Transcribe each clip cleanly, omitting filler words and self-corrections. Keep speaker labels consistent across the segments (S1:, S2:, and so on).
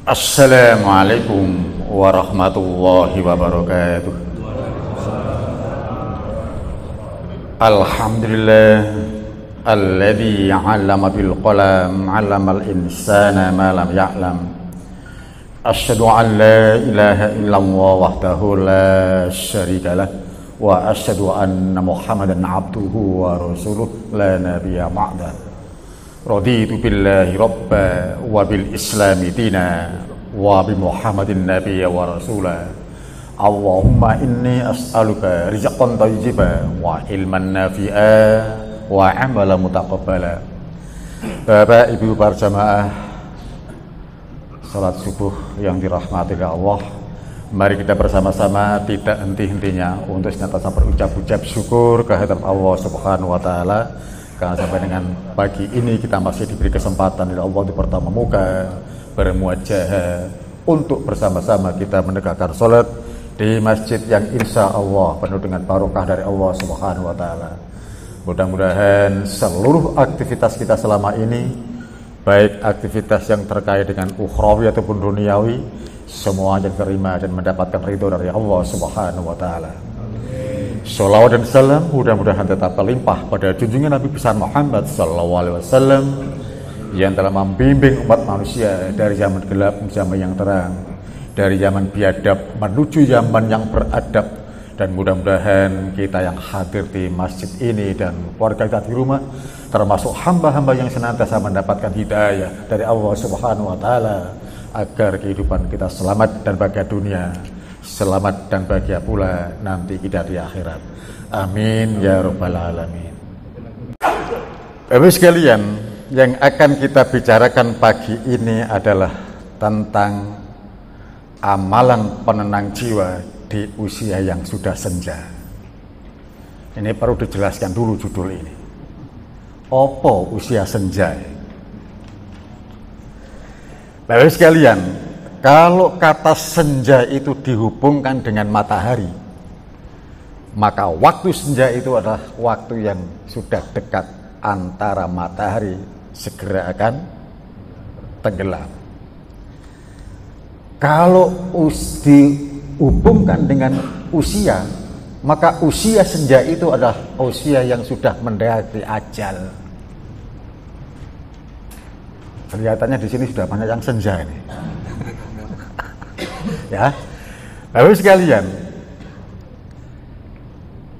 S1: Assalamualaikum warahmatullahi wabarakatuh. Alhamdulillah alladzi 'allama bil qalam 'allamal insana ma lam ya'lam. Asyhadu an la ilaha illallah wahdahu la syarika lah wa asyhadu anna Muhammadan 'abduhu wa rasuluh la nabiyya ba'da. Raditu billahi rabba wa bil islami dina wa bi Muhammadin nabiyya wa rasula. Allahumma inni as'aluka rizqan thayyiban wa ilman nafi'a wa amalan mutaqabbala. Bapak Ibu para jamaah salat subuh yang dirahmati Allah, mari kita bersama-sama tidak henti-hentinya untuk senantiasa berucap-ucap syukur kehadirat Allah Subhanahu wa taala. Karena sampai dengan pagi ini kita masih diberi kesempatan oleh Allah di pertama muka bermuajah untuk bersama-sama kita menegakkan salat di masjid yang insya Allah penuh dengan barokah dari Allah Subhanahu wa taala. Mudah-mudahan seluruh aktivitas kita selama ini, baik aktivitas yang terkait dengan ukhrawi ataupun duniawi, semuanya diterima dan mendapatkan ridho dari Allah Subhanahu wa taala. Sholawat dan salam mudah-mudahan tetap terlimpah pada junjungan Nabi besar Muhammad SAW yang telah membimbing umat manusia dari zaman gelap ke zaman yang terang, dari zaman biadab menuju zaman yang beradab. Dan mudah-mudahan kita yang hadir di masjid ini dan keluarga kita di rumah termasuk hamba-hamba yang senantiasa mendapatkan hidayah dari Allah Subhanahu wa taala agar kehidupan kita selamat dan bahagia dunia, selamat dan bahagia pula nanti kita di akhirat. Amin ya rabbal alamin. Bapak sekalian, yang akan kita bicarakan pagi ini adalah tentang amalan penenang jiwa di usia yang sudah senja. Ini perlu dijelaskan dulu judul ini. Apa usia senja? Bapak sekalian, kalau kata senja itu dihubungkan dengan matahari, maka waktu senja itu adalah waktu yang sudah dekat antara matahari segera akan tenggelam. Kalau dihubungkan dengan usia, maka usia senja itu adalah usia yang sudah mendekati ajal. Kelihatannya di sini sudah banyak yang senja ini. Ya, Bapak sekalian,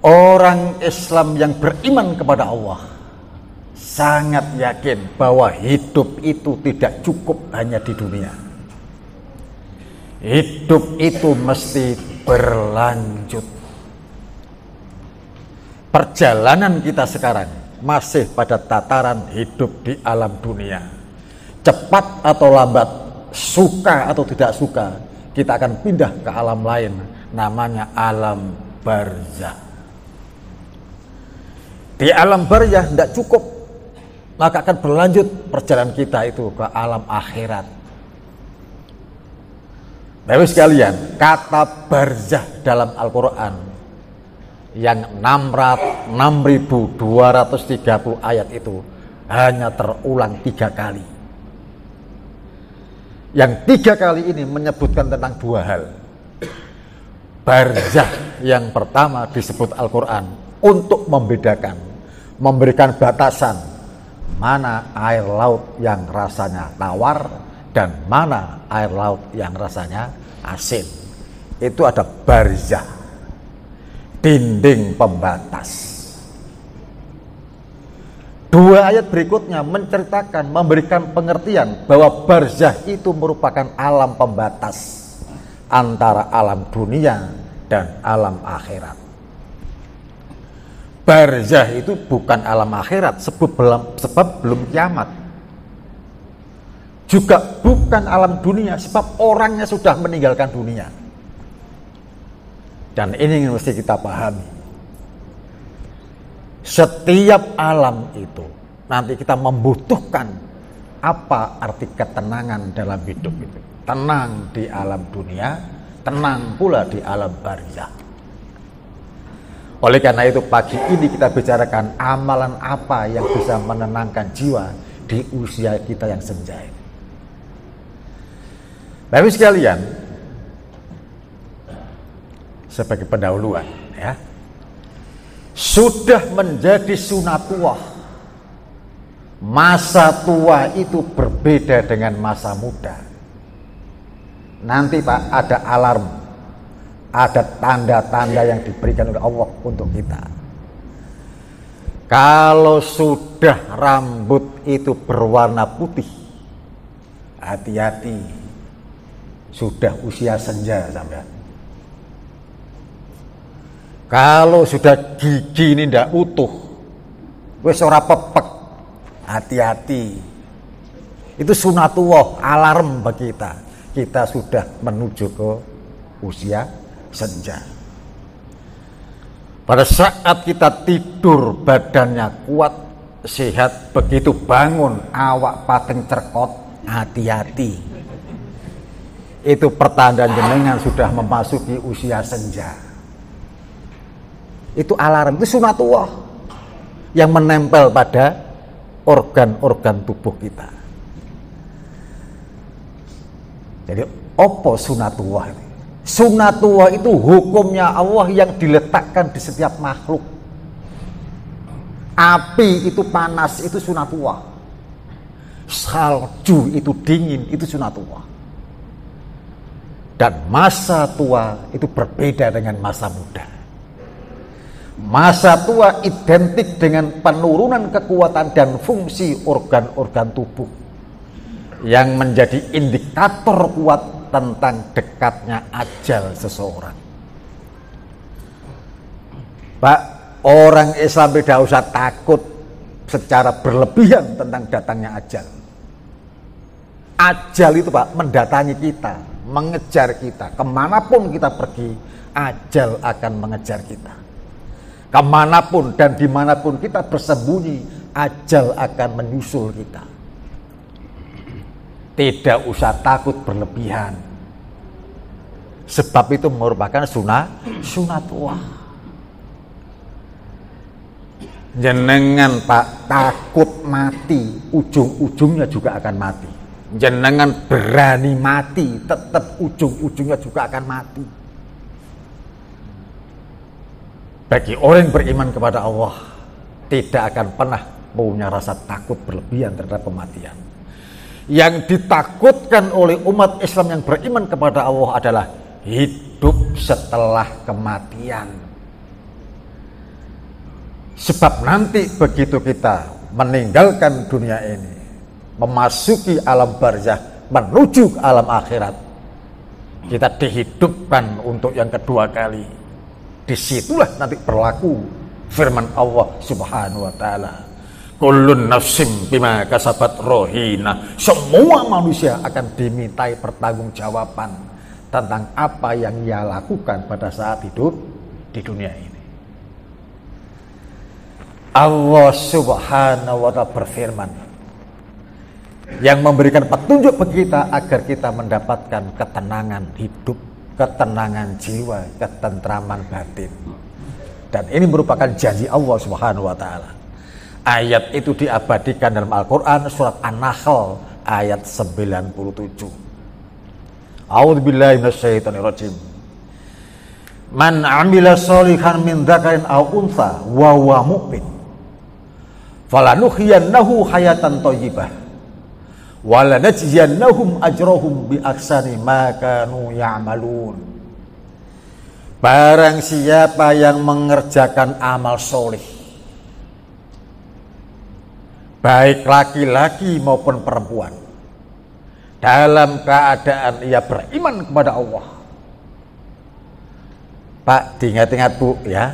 S1: orang Islam yang beriman kepada Allah sangat yakin bahwa hidup itu tidak cukup hanya di dunia. Hidup itu mesti berlanjut. Perjalanan kita sekarang masih pada tataran hidup di alam dunia. Cepat atau lambat, suka atau tidak suka, kita akan pindah ke alam lain, namanya alam barzah. Di alam barzah tidak cukup, maka akan berlanjut perjalanan kita itu ke alam akhirat. Bapak sekalian, kata barzah dalam Al-Quran yang 6.230 ayat itu hanya terulang 3 kali. Yang 3 kali ini menyebutkan tentang 2 hal. Barzah yang pertama disebut Al-Quran untuk membedakan, memberikan batasan mana air laut yang rasanya tawar dan mana air laut yang rasanya asin. Itu ada barzah, dinding pembatas. 2 ayat berikutnya menceritakan, memberikan pengertian bahwa barzah itu merupakan alam pembatas antara alam dunia dan alam akhirat. Barzah itu bukan alam akhirat sebab belum kiamat. Juga bukan alam dunia sebab orangnya sudah meninggalkan dunia. Dan ini yang mesti kita pahami. Setiap alam itu nanti kita membutuhkan apa arti ketenangan dalam hidup itu. Tenang di alam dunia, tenang pula di alam barzah. Oleh karena itu pagi ini kita bicarakan amalan apa yang bisa menenangkan jiwa di usia kita yang senja ini. Bapak sekalian, sebagai pendahuluan ya, sudah menjadi sunatullah. Masa tua itu berbeda dengan masa muda. Nanti Pak, ada alarm, ada tanda-tanda yang diberikan oleh Allah untuk kita. Kalau sudah rambut itu berwarna putih, hati-hati, sudah usia senja sampean. Kalau sudah gigi ini ndak utuh, wis ora pepek, hati-hati. Itu sunatullah, alarm bagi kita. Kita sudah menuju ke usia senja. Pada saat kita tidur badannya kuat, sehat, begitu bangun awak pating cerkot, hati-hati. Itu pertanda jenengan sudah memasuki usia senja. Itu alarm, itu sunatullah yang menempel pada organ-organ tubuh kita. Jadi apa sunatullah ini? Sunatullah itu hukumnya Allah yang diletakkan di setiap makhluk. Api itu panas, itu sunatullah. Salju itu dingin, itu sunatullah. Dan masa tua itu berbeda dengan masa muda. Masa tua identik dengan penurunan kekuatan dan fungsi organ-organ tubuh yang menjadi indikator kuat tentang dekatnya ajal seseorang. Pak, orang Islam tidak usah takut secara berlebihan tentang datangnya ajal. Ajal itu Pak mendatangi kita, mengejar kita. Kemanapun kita pergi, ajal akan mengejar kita. Kemanapun dan dimanapun kita bersembunyi, ajal akan menyusul kita. Tidak usah takut berlebihan. Sebab itu merupakan sunatullah. Jenengan Pak takut mati, ujung-ujungnya juga akan mati. Jenengan berani mati, tetap ujung-ujungnya juga akan mati. Bagi orang yang beriman kepada Allah, tidak akan pernah punya rasa takut berlebihan terhadap kematian. Yang ditakutkan oleh umat Islam yang beriman kepada Allah adalah hidup setelah kematian. Sebab nanti begitu kita meninggalkan dunia ini, memasuki alam barzah, menuju ke alam akhirat, kita dihidupkan untuk yang kedua kali. Disitulah nanti berlaku firman Allah Subhanahu wa ta'ala, kullun nafsim bima kasabat rohina. Semua manusia akan dimintai pertanggungjawaban tentang apa yang ia lakukan pada saat hidup di dunia ini. Allah Subhanahu wa ta'ala berfirman, yang memberikan petunjuk bagi kita agar kita mendapatkan ketenangan hidup, ketenangan jiwa, ketentraman batin. Dan ini merupakan janji Allah Subhanahu wa ta'ala. Ayat itu diabadikan dalam Al-Quran surat An-Nahl ayat 97. A'udzubillahi minasyaitonirrajim. Man 'amila sholihan min dzakarin aw untha wa huwa mu'min falanuhyiyannahu hayatan thayyibah wa lanajziyannahum ajrahum bi ahsani ma kanu ya'malun. Barang siapa yang mengerjakan amal soleh, baik laki-laki maupun perempuan, dalam keadaan ia beriman kepada Allah. Pak, diingat-ingat Bu ya,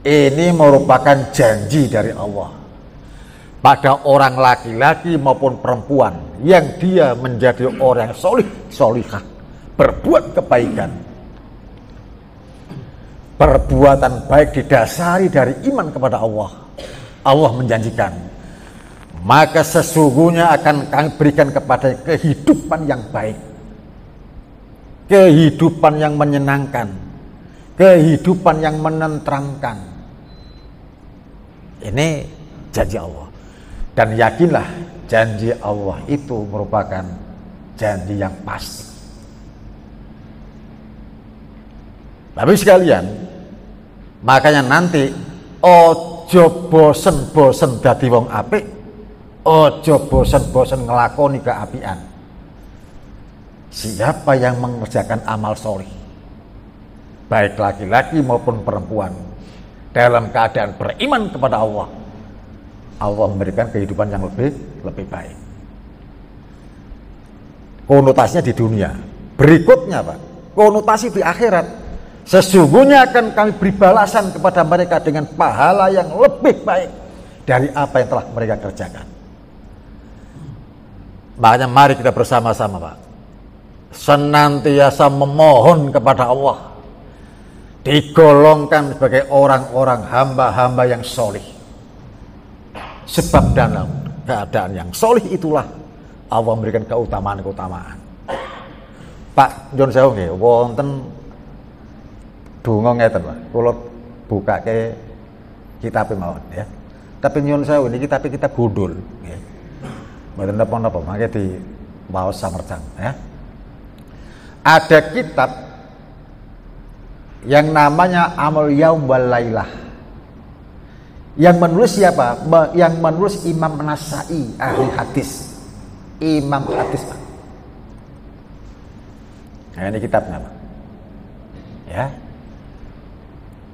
S1: ini merupakan janji dari Allah pada orang laki-laki maupun perempuan yang dia menjadi orang solih, solihah, berbuat kebaikan. Perbuatan baik didasari dari iman kepada Allah. Allah menjanjikan, maka sesungguhnya akan kami berikan kepada kehidupan yang baik, kehidupan yang menyenangkan, kehidupan yang menenteramkan. Ini janji Allah. Dan yakinlah janji Allah itu merupakan janji yang pasti. Tapi sekalian, makanya nanti ojo bosen-bosen dadi wong apik, ojo bosen-bosen ngelakoni keapian. Siapa yang mengerjakan amal solih, baik laki-laki maupun perempuan, dalam keadaan beriman kepada Allah, Allah memberikan kehidupan yang lebih baik. Konotasinya di dunia. Berikutnya Pak, konotasi di akhirat. Sesungguhnya akan kami beri balasan kepada mereka dengan pahala yang lebih baik dari apa yang telah mereka kerjakan. Makanya mari kita bersama-sama Pak, senantiasa memohon kepada Allah, digolongkan sebagai orang-orang hamba-hamba yang solih. Sebab dalam keadaan yang solih itulah Allah memberikan keutamaan-keutamaan. Pak John Sewu nggih wonten donga ngeten Pak, kula bukake kitab mawon ya. Tapi nyuwun sewu niki kitab kita gundul nggih. Mboten napa-napa mangke di waos samercang ya. Ada kitab yang namanya Amal Yaum wal Lailah. Yang menulis siapa? Yang menulis Imam Nasai, ahli hadis. Imam hadis Pak. Nah, ini kitabnya Pak. Ya.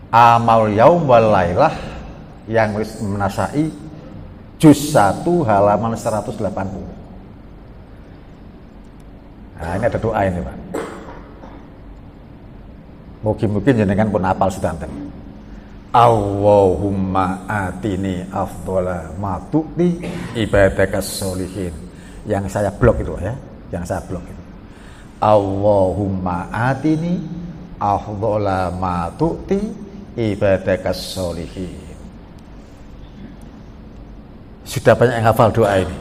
S1: Amal Yaum wal Lailah yang menulis Imam Nasai, juz 1 halaman 180. Nah, ini ada doa ini Pak. Mungkin jenengan pun hafal sedanten. Allahumma atini afdhala ma tu'ti ibadakas sholihin. Yang saya blok itu ya, yang saya blok itu. Allahumma atini afdhala ma tu'ti ibadakas sholihin. Sudah banyak yang hafal doa ini.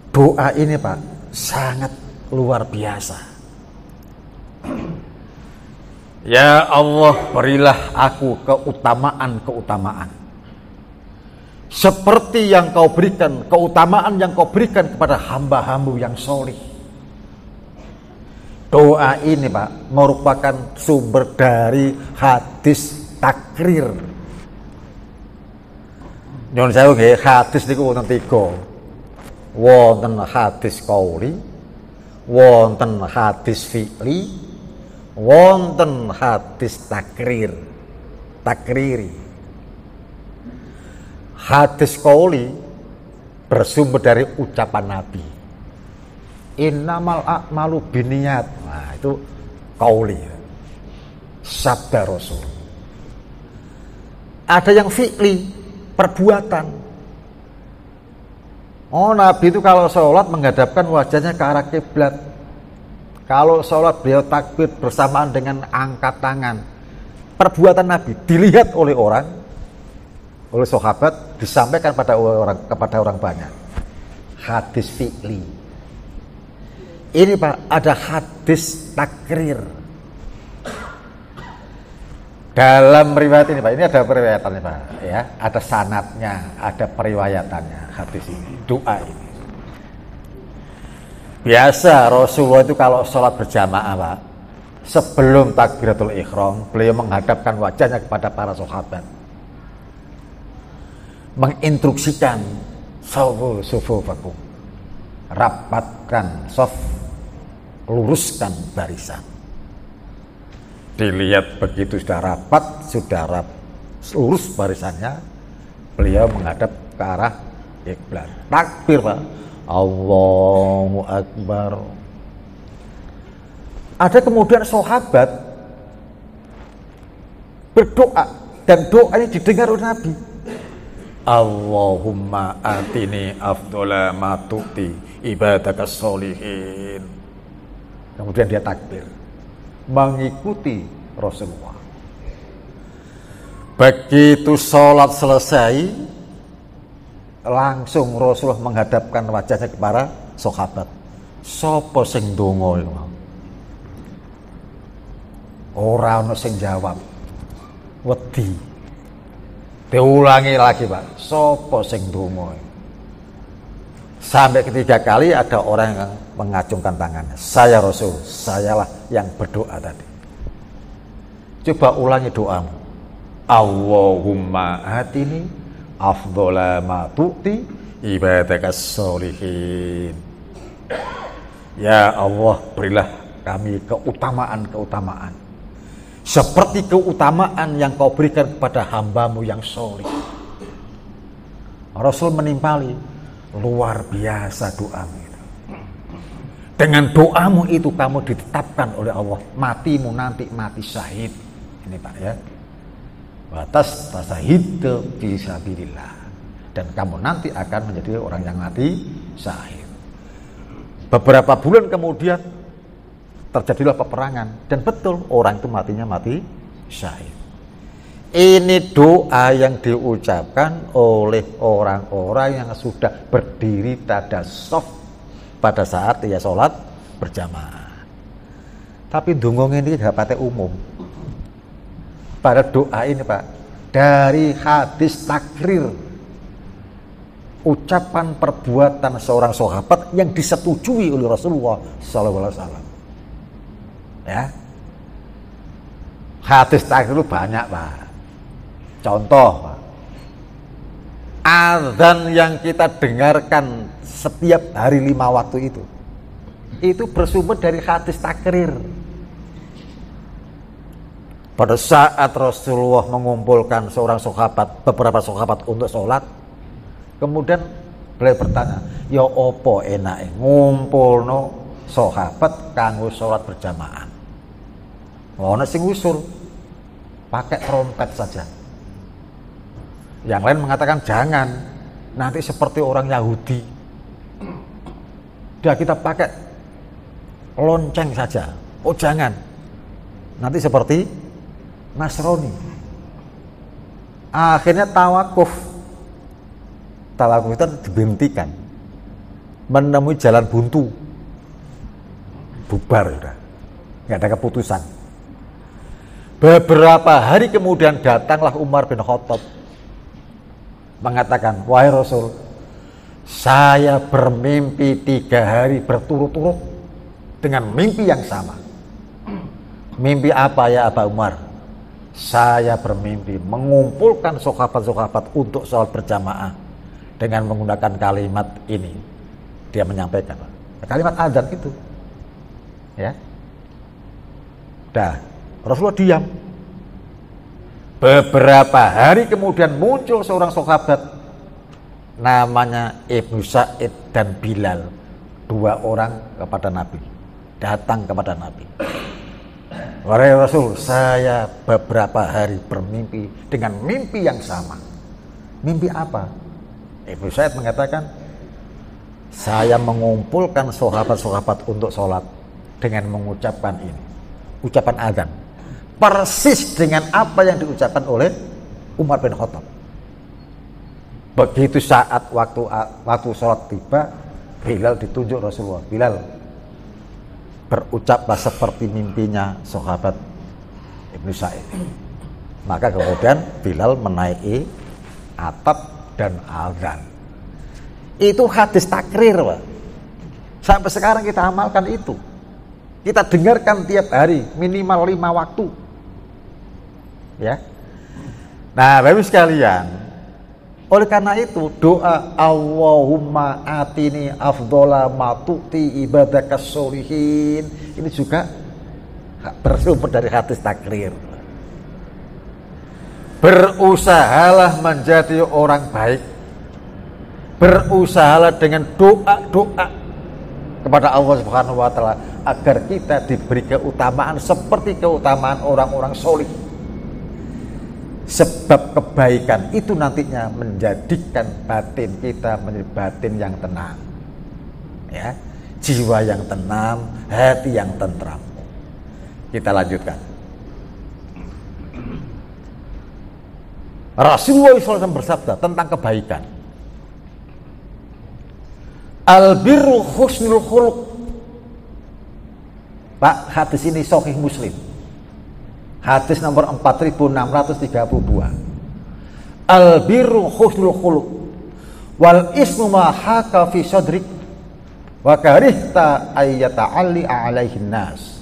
S1: Doa ini Pak sangat luar biasa. Ya Allah, berilah aku keutamaan-keutamaan seperti yang kau berikan, keutamaan yang kau berikan kepada hamba-hambamu yang solih. Doa ini Pak merupakan sumber dari hadis takrir. Nyuwun sewu nggih, hadis niku wonten 3. Wonten hadis qauli, wonten hadis fi'li, wonten hadis takriri. Hadis qauli bersumber dari ucapan Nabi, innamal a'malu binniyat. Nah itu qauli, sabda Rasul. Ada yang fi'li, perbuatan. Oh, Nabi itu kalau sholat menghadapkan wajahnya ke arah kiblat. Kalau sholat beliau takbir bersamaan dengan angkat tangan. Perbuatan Nabi dilihat oleh orang, oleh sahabat, disampaikan kepada orang banyak. Hadis fi'li. Ini Pak, ada hadis takrir. Dalam riwayat ini Pak, ini ada periwayatannya Pak, ya, ada sanadnya, ada periwayatannya hadis ini, doa ini. Biasa Rasulullah itu kalau sholat berjamaah Pak, sebelum takbiratul ihram, beliau menghadapkan wajahnya kepada para sahabat, menginstruksikan sawu sufufakum, rapatkan shaf, luruskan barisan. Dilihat begitu sudah rapat, sudah lurus barisannya, beliau menghadap ke arah kiblat. Takbir Pak, Allahu Akbar. Ada kemudian sahabat berdoa dan doa ini didengar oleh Nabi. Allahumma atini afdhala ma tu'ti ibadakas sholihin. Kemudian dia takbir mengikuti Rasulullah. Begitu sholat selesai, langsung Rasulullah menghadapkan wajahnya kepada sahabat. Sopo sing donga iku? Ora ono sing jawab. Wedi. Diulangi lagi Pak. Sopo sing donga? Sampai ketiga kali ada orang yang mengacungkan tangannya. Saya Rasul, sayalah yang berdoa tadi. Coba ulangi doamu. Allahumma atini afdhola ma tu'ti ibadakas sholihin. Ya Allah, berilah kami keutamaan-keutamaan seperti keutamaan yang kau berikan kepada hambamu yang sholih. Rasul menimpali, luar biasa doamu itu. Dengan doamu itu kamu ditetapkan oleh Allah, matimu nanti mati syahid. Ini Pak ya. Batas tasahid fisabilillah. Dan kamu nanti akan menjadi orang yang mati syahid. Beberapa bulan kemudian terjadilah peperangan, dan betul orang itu matinya mati syahid. Ini doa yang diucapkan oleh orang-orang yang sudah berdiri tadassuf pada saat ia sholat berjamaah. Tapi dungung ini tidak pakai umum. Pada doa ini Pak, dari hadis takrir, ucapan perbuatan seorang sahabat yang disetujui oleh Rasulullah SAW. Ya, hadis takrir itu banyak Pak. Contoh, Pak, azan yang kita dengarkan setiap hari 5 waktu itu bersumber dari hadis takrir. Pada saat Rasulullah mengumpulkan seorang sahabat, beberapa sahabat untuk sholat, kemudian beliau bertanya, ya opo enake ngumpulno sahabat kanggo sholat berjamaah. Ono sing usul pakai trompet saja. Yang lain mengatakan jangan, nanti seperti orang Yahudi. Sudah kita pakai lonceng saja. Oh jangan, nanti seperti Nasrani. Akhirnya tawakuf itu dihentikan, menemui jalan buntu, bubar sudah, nggak ada keputusan. Beberapa hari kemudian datanglah Umar bin Khattab mengatakan, wahai Rasul, saya bermimpi 3 hari berturut-turut dengan mimpi yang sama. Mimpi apa ya Aba Umar? Saya bermimpi mengumpulkan sahabat-sahabat untuk sholat berjamaah dengan menggunakan kalimat ini. Dia menyampaikan kalimat adzan itu. Ya. Dah, Rasulullah diam. Beberapa hari kemudian muncul seorang sahabat namanya Ibnu Sa'id dan Bilal, 2 orang kepada Nabi, datang kepada Nabi. Wahai Rasul, saya beberapa hari bermimpi dengan mimpi yang sama. Mimpi apa? Ibnu Sa'id mengatakan, saya mengumpulkan sahabat-sahabat untuk sholat dengan mengucapkan ini, ucapan adzan, persis dengan apa yang diucapkan oleh Umar bin Khattab. Begitu saat waktu sholat tiba, Bilal ditunjuk Rasulullah. Bilal, berucaplah seperti mimpinya sahabat Ibnu Sa'id. Maka kemudian Bilal menaiki atap dan adzan. Itu hadis takrir Pak. Sampai sekarang kita amalkan itu. Kita dengarkan tiap hari minimal 5 waktu. Ya. Nah, Bapak sekalian, oleh karena itu doa Allahumma atini afdhola ma tu'ti ibadakas sholihin ini juga bersumber dari hadis takrir. Berusahalah menjadi orang baik. Berusahalah dengan doa-doa kepada Allah Subhanahu wa taala agar kita diberi keutamaan seperti keutamaan orang-orang sholih. Sebab kebaikan itu nantinya menjadikan batin kita menjadi batin yang tenang, ya, jiwa yang tenang, hati yang tentram. Kita lanjutkan. Rasulullah SAW bersabda tentang kebaikan. Al-birru husnul khuluq. Pak, hadis ini Sahih Muslim. Hadis nomor 4632. Al-birru husnul khuluq Wal ismu ma haka fi sadrik wa karihta ayyata'alli 'alaihin nas.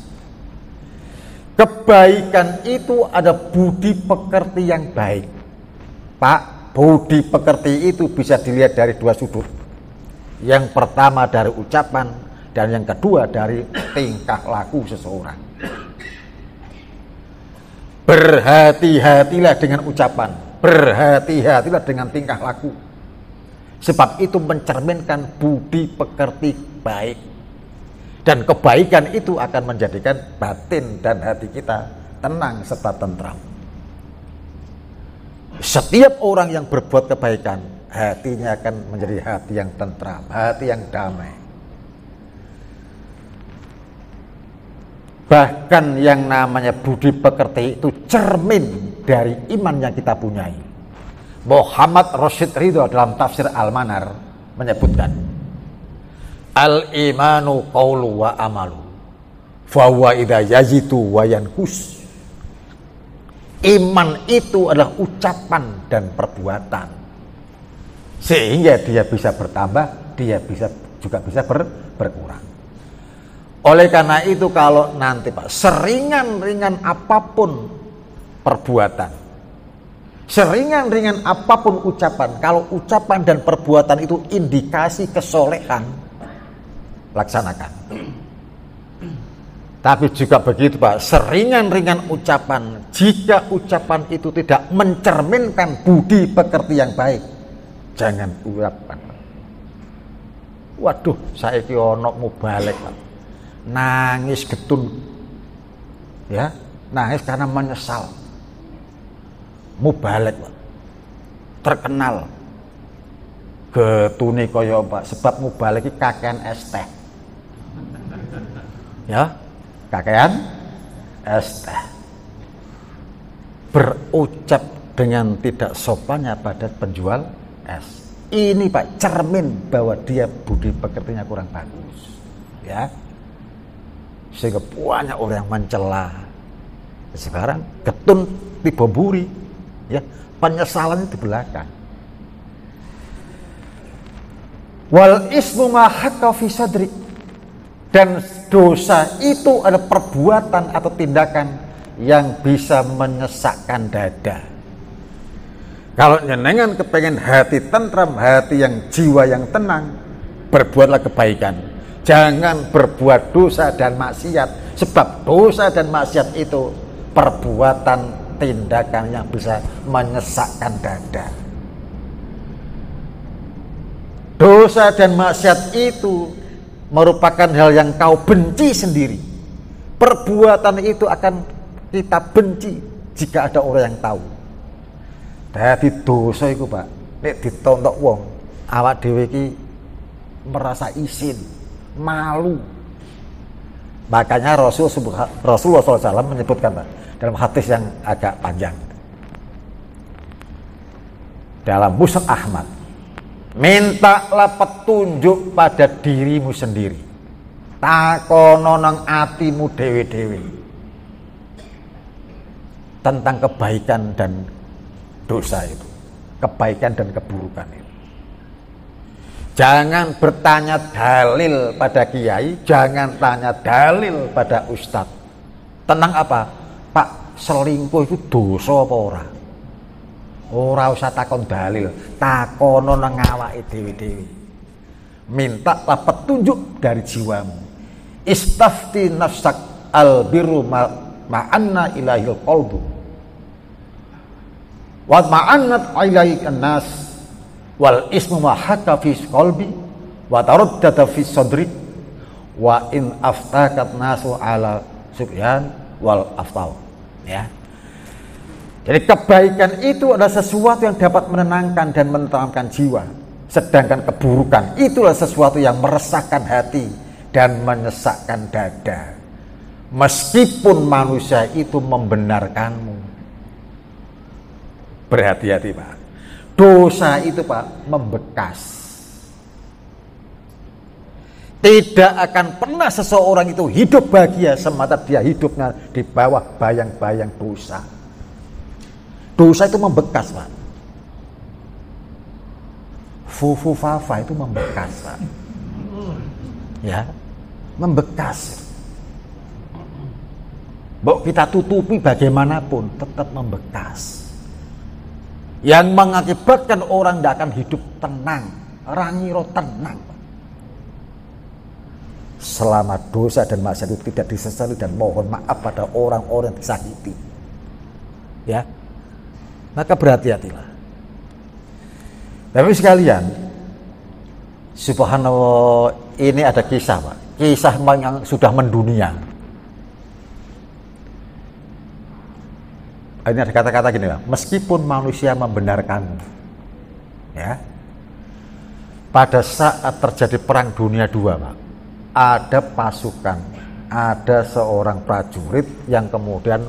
S1: Kebaikan itu ada budi pekerti yang baik. Pak, budi pekerti itu bisa dilihat dari dua sudut. Yang pertama dari ucapan, dan yang kedua dari tingkah laku seseorang. Berhati-hatilah dengan ucapan, berhati-hatilah dengan tingkah laku. Sebab itu mencerminkan budi pekerti baik. Dan kebaikan itu akan menjadikan batin dan hati kita tenang serta tentram. Setiap orang yang berbuat kebaikan, hatinya akan menjadi hati yang tentram, hati yang damai. Bahkan yang namanya budi pekerti itu cermin dari iman yang kita punyai. Muhammad Rashid Ridho dalam tafsir Al-Manar menyebutkan, al-imanu qawlu wa amalu fahuwa idza yazidu wa yanqus. Iman itu adalah ucapan dan perbuatan, sehingga dia bisa bertambah, dia juga bisa berkurang. Oleh karena itu kalau nanti Pak, seringan-ringan apapun perbuatan, seringan-ringan apapun ucapan, kalau ucapan dan perbuatan itu indikasi kesolehan, laksanakan. Tapi juga begitu Pak, seringan-ringan ucapan, jika ucapan itu tidak mencerminkan budi pekerti yang baik, jangan ucapkan. Waduh, saiki ono mubalek Pak, nangis getun, ya, nangis karena menyesal, mubalek Pak, terkenal getune kaya Pak, sebab mubalek iki kakean es teh, ya, kakean es teh, berucap dengan tidak sopannya pada penjual es. Ini Pak cermin bahwa dia budi pekertinya kurang bagus, ya. Sehingga banyak orang yang mencela. Sekarang getun tiba buri, ya, penyesalan di belakang. Wal ismu ma hakka fi sadrik, dan dosa itu adalah perbuatan atau tindakan yang bisa menyesakkan dada. Kalau nyenengan kepengen hati tentram, hati yang jiwa yang tenang, berbuatlah kebaikan. Jangan berbuat dosa dan maksiat, sebab dosa dan maksiat itu perbuatan tindakan yang bisa menyesakkan dada. Dosa dan maksiat itu merupakan hal yang kau benci sendiri. Perbuatan itu akan kita benci jika ada orang yang tahu. Dadi dosa itu Pak, nek ditontok wong, awak dhewe iki merasa isin, malu. Makanya Rasulullah SAW menyebutkan Pak, dalam hadis yang agak panjang, dalam Musnad Ahmad, mintalah petunjuk pada dirimu sendiri, takono nang atimu dewe-dewe tentang kebaikan dan dosa itu, kebaikan dan keburukan itu. Jangan bertanya dalil pada kiai, jangan tanya dalil pada ustadz. Tentang apa? Pak, selingkuh itu dosa apa ora? Ora usah takon dalil, takono nang awake dhewe-dhewe. Mintalah petunjuk dari jiwamu. Istafti nafsak albirru ma'anna ilahil qalbu wa ma'annat ilaikan nas wal ismu ma hakka fi qalbi wa taraddada fi sadri wa in aftakat nasu ala subyan wal aftal, ya. Jadi kebaikan itu adalah sesuatu yang dapat menenangkan dan menenteramkan jiwa, sedangkan keburukan itulah sesuatu yang meresahkan hati dan menyesakkan dada. Meskipun manusia itu membenarkanmu, berhati-hati Pak. Dosa itu Pak membekas. Tidak akan pernah seseorang itu hidup bahagia semata dia hidupnya di bawah bayang-bayang dosa. Dosa itu membekas Pak. fufu fafa itu membekas, Pak. Ya, membekas. Mbok kita tutupi bagaimanapun tetap membekas. Yang mengakibatkan orang tidak akan hidup tenang, rangiro tenang. Selama dosa dan maksiat itu tidak disesali dan mohon maaf pada orang-orang yang disakiti. Ya, maka berhati-hatilah. Tapi sekalian, subhanallah, ini ada kisah, Pak. Kisah yang sudah mendunia. Ini ada kata-kata gini, Pak. Meskipun manusia membenarkanmu, ya, pada saat terjadi perang dunia II, Pak, ada pasukan, ada seorang prajurit yang kemudian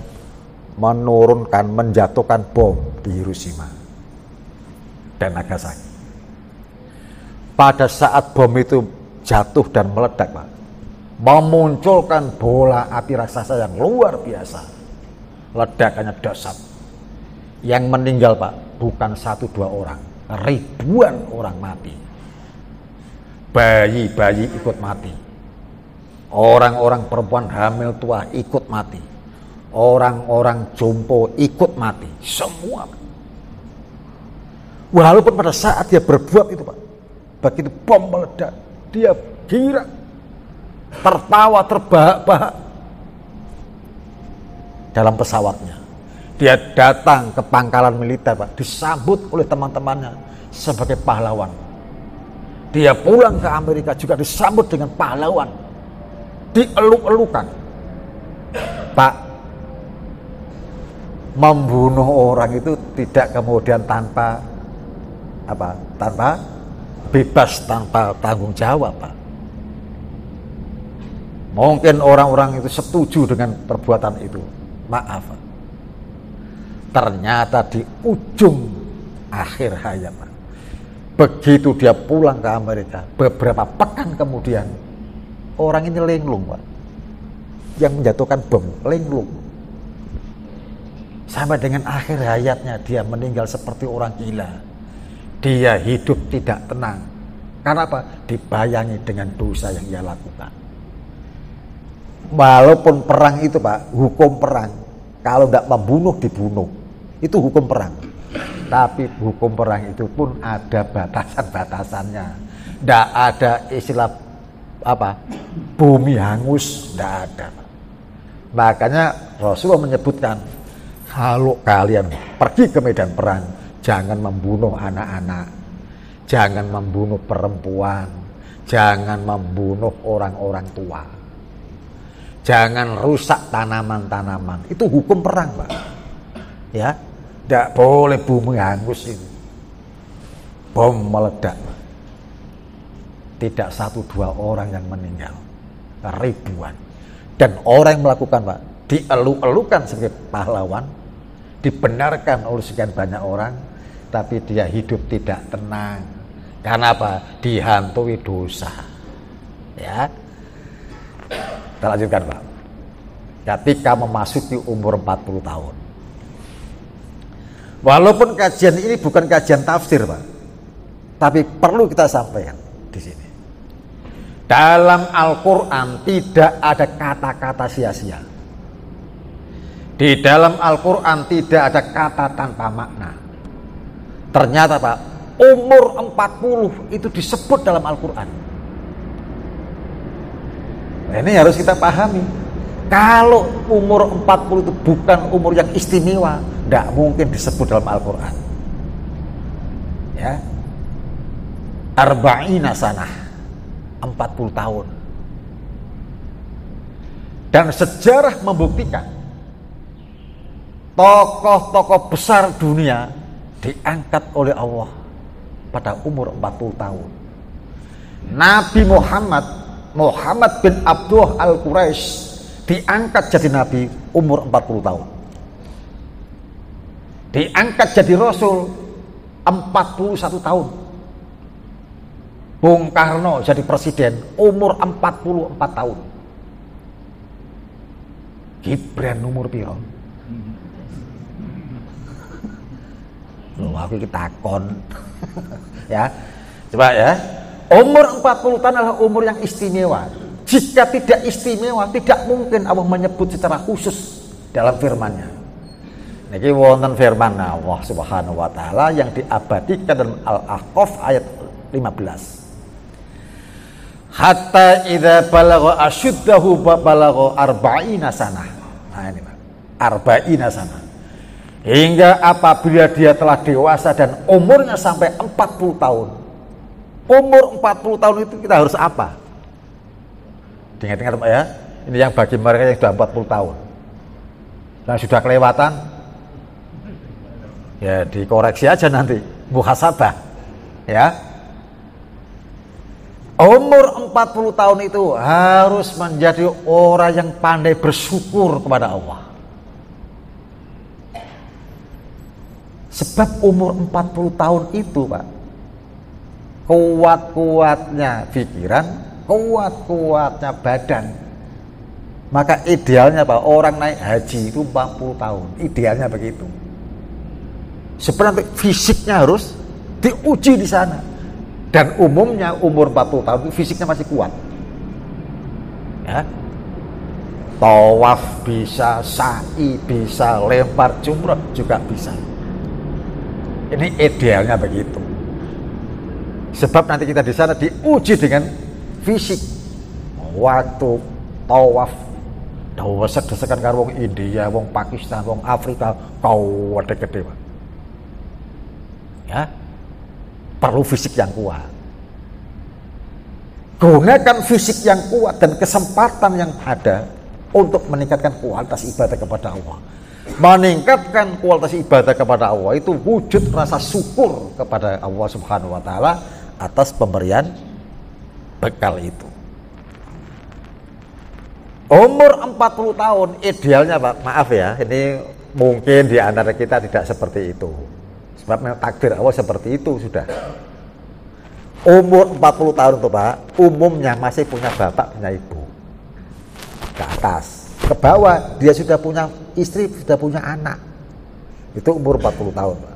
S1: menurunkan, menjatuhkan bom di Hiroshima dan Nagasaki. Pada saat bom itu jatuh dan meledak, Pak, memunculkan bola api raksasa yang luar biasa. Ledakannya dahsyat. Yang meninggal, Pak, bukan 1-2 orang, ribuan orang mati. Bayi-bayi ikut mati. Orang-orang perempuan hamil tua ikut mati. Orang-orang jompo ikut mati. Semua. Walaupun pada saat dia berbuat itu, Pak, begitu bom meledak, dia girang, tertawa, terbahak-bahak dalam pesawatnya. Dia datang ke pangkalan militer, Pak, disambut oleh teman-temannya sebagai pahlawan. Dia pulang ke Amerika juga disambut dengan pahlawan, dieluk-elukan. Pak, membunuh orang itu tidak kemudian tanpa bebas, tanpa tanggung jawab, Pak. Mungkin orang-orang itu setuju dengan perbuatan itu. Maaf, Pak. Ternyata di ujung akhir hayat, Pak, begitu dia pulang ke Amerika, beberapa pekan kemudian orang ini linglung, Pak. Yang menjatuhkan bom linglung. Sampai dengan akhir hayatnya dia meninggal seperti orang gila. Dia hidup tidak tenang. Karena apa? Dibayangi dengan dosa yang ia lakukan. Walaupun perang itu, Pak, hukum perang, kalau tidak membunuh dibunuh, itu hukum perang. Tapi hukum perang itu pun ada batasan-batasannya. Tidak ada istilah bumi hangus, tidak ada. Makanya Rasulullah menyebutkan, kalau kalian pergi ke medan perang, jangan membunuh anak-anak, jangan membunuh perempuan, jangan membunuh orang-orang tua, jangan rusak tanaman-tanaman. Itu hukum perang, Pak. Ya, tidak boleh bumi hangus itu. Bom meledak, tidak 1-2 orang yang meninggal, ribuan. Dan orang yang melakukan, Pak, dielu-elukan sebagai pahlawan, dibenarkan oleh sekian banyak orang, tapi dia hidup tidak tenang. Karena apa? Dihantui dosa. Ya. Kita lanjutkan, Pak. Ketika memasuki umur 40 tahun. Walaupun kajian ini bukan kajian tafsir, Pak, tapi perlu kita sampaikan di sini. Dalam Al-Quran tidak ada kata-kata sia-sia. Di dalam Al-Quran tidak ada kata tanpa makna. Ternyata, Pak, umur 40 itu disebut dalam Al-Quran. Nah, ini harus kita pahami. Kalau umur 40 itu bukan umur yang istimewa, tidak mungkin disebut dalam Al-Quran. Ya, arba'ina sanah, 40 tahun. Dan sejarah membuktikan tokoh-tokoh besar dunia diangkat oleh Allah pada umur 40 tahun. Nabi Muhammad bin Abdullah Al-Quraisy diangkat jadi nabi umur 40 tahun. Diangkat jadi rasul 41 tahun. Bung Karno jadi presiden umur 44 tahun. Gibran umur piro? Loh, aku iki takon. Ya. Coba ya. Umur 40 tahun adalah umur yang istimewa. Jika tidak istimewa, tidak mungkin Allah menyebut secara khusus dalam firman-Nya. Niki wonten firman Allah Subhanahu wa taala yang diabadikan dalam Al-Ahqaf ayat 15. Hatta idza balagha asyuddahu balagha arba'ina sanah. Nah ini Pak. Arba'ina sanah. Hingga apabila dia telah dewasa dan umurnya sampai 40 tahun. Umur 40 tahun itu kita harus apa? Ingat-ingat Pak ya. Ini yang bagi mereka yang sudah 40 tahun. Yang sudah kelewatan, ya dikoreksi aja nanti, muhasabah. Ya. Umur 40 tahun itu harus menjadi orang yang pandai bersyukur kepada Allah. Sebab umur 40 tahun itu Pak, kuat-kuatnya pikiran, kuat-kuatnya badan. Maka idealnya Pak, orang naik haji itu 40 tahun. Idealnya begitu. Sebenarnya fisiknya harus diuji di sana. Dan umumnya umur 40 tahun fisiknya masih kuat. Ya. Tawaf bisa, sa'i bisa, lempar jumrah juga bisa. Ini idealnya begitu. Sebab nanti kita di sana diuji dengan fisik. Waktu tawaf, desek-desekan karo wong India, wong Pakistan, wong Afrika, kau gede-gede Pak. Ya. Perlu fisik yang kuat. Gunakan fisik yang kuat dan kesempatan yang ada untuk meningkatkan kualitas ibadah kepada Allah. Meningkatkan kualitas ibadah kepada Allah itu wujud rasa syukur kepada Allah Subhanahu wa taala atas pemberian bekal itu. Umur 40 tahun idealnya Pak, maaf ya, ini mungkin di antara kita tidak seperti itu. Sebab memang takdir Allah seperti itu sudah. Umur 40 tahun itu Pak, umumnya masih punya bapak, punya ibu. Ke atas, ke bawah dia sudah punya istri, sudah punya anak. Itu umur 40 tahun Pak.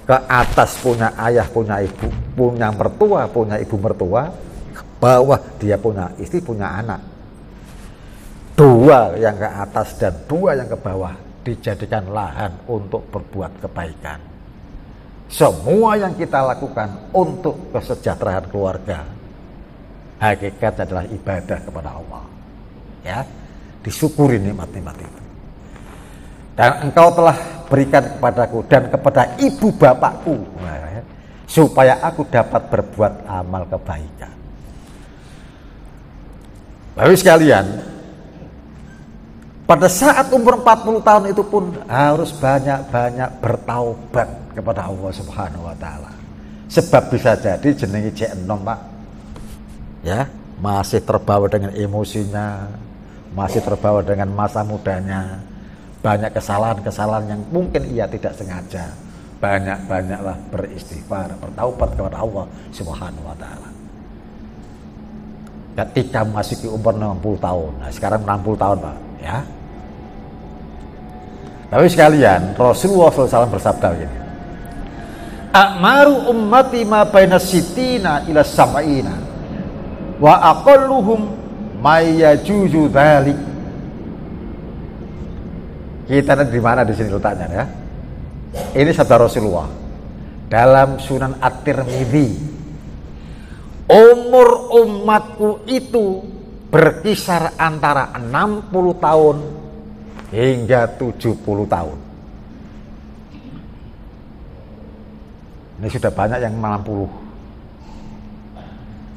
S1: Ke atas punya ayah, punya ibu, punya mertua, punya ibu mertua. Ke bawah dia punya istri, punya anak. Dua yang ke atas dan dua yang ke bawah dijadikan lahan untuk berbuat kebaikan. Semua yang kita lakukan untuk kesejahteraan keluarga, hakikat adalah ibadah kepada Allah. Ya, disyukuri nikmat-nikmat itu. Dan engkau telah berikan kepadaku dan kepada ibu bapakku, supaya aku dapat berbuat amal kebaikan. Bapak sekalian, pada saat umur 40 tahun itu pun harus banyak-banyak bertaubat kepada Allah Subhanahu wa taala. Sebab bisa jadi jenenge jek enom Pak. Ya, masih terbawa dengan emosinya, masih terbawa dengan masa mudanya. Banyak kesalahan-kesalahan yang mungkin ia tidak sengaja. Banyak-banyaklah beristighfar, bertaubat kepada Allah Subhanahu wa taala. Ketika memasuki umur 60 tahun. Nah, sekarang 60 tahun Pak, ya. Tapi sekalian, Rasulullah SAW bersabda begini. A'maru ummati ma baina sitina ila sab'ina wa aqalluhum may yajuzu dzalik. Kita di mana di sini letaknya ya? Ini sabda Rasulullah dalam Sunan At-Tirmidzi. Umur umatku itu berkisar antara 60 tahun hingga 70 tahun. Ini sudah banyak yang 60.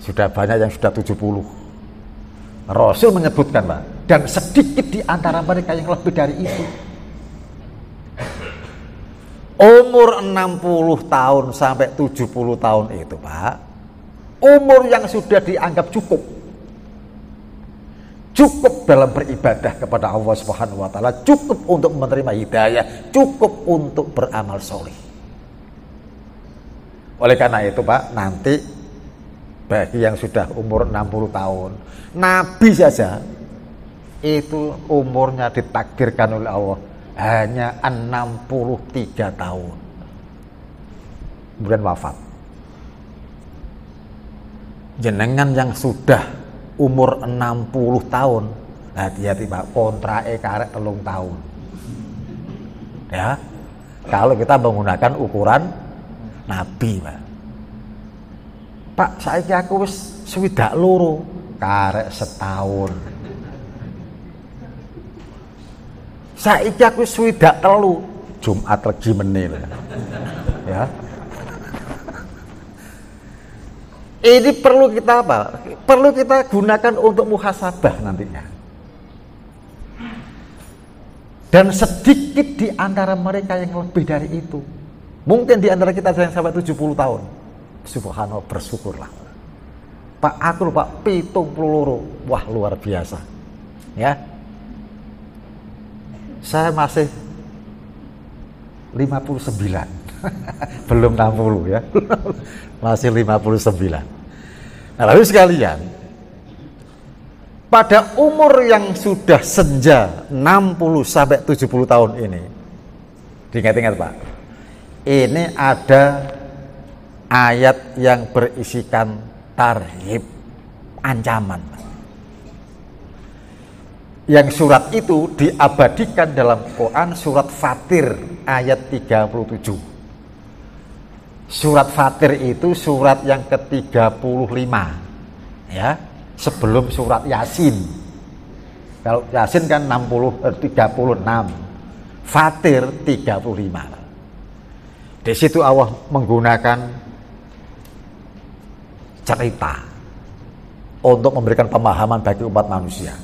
S1: Sudah banyak yang sudah 70. Rasul menyebutkan Pak, dan sedikit di antara mereka yang lebih dari itu. Umur 60 tahun sampai 70 tahun itu Pak, umur yang sudah dianggap cukup. Cukup dalam beribadah kepada Allah Subhanahu wa taala, cukup untuk menerima hidayah, cukup untuk beramal soleh. Oleh karena itu Pak, nanti bagi yang sudah umur 60 tahun, Nabi saja itu umurnya ditakdirkan oleh Allah hanya 63 tahun. Kemudian wafat. jenengan yang sudah umur 60 tahun, hati-hati Pak, kontrake karek 3 tahun. Ya, kalau kita menggunakan ukuran Nabi, Pak. Pak, saiki aku wis 62, karek setahun. Saiki aku 63, Jumat Legi menil. Ya. Ini perlu kita apa? Perlu kita gunakan untuk muhasabah nantinya. Dan sedikit di antara mereka yang lebih dari itu. Mungkin di antara kita yang sampai 70 tahun. Subhanallah, bersyukurlah. Pak, aku lupa 72. Wah, luar biasa. Ya. Saya masih 59. Belum 60 ya. Masih 59. Nah, lalu sekalian, pada umur yang sudah senja 60 sampai 70 tahun ini, diingat-ingat Pak, ini ada ayat yang berisikan tarhib, ancaman. Yang surat itu diabadikan dalam Quran surat Fatir ayat 37. Surat Fatir itu surat yang ke-35 ya, sebelum surat Yasin. Kalau Yasin kan 36, Fatir 35. Di situ Allah menggunakan cerita untuk memberikan pemahaman bagi umat manusia.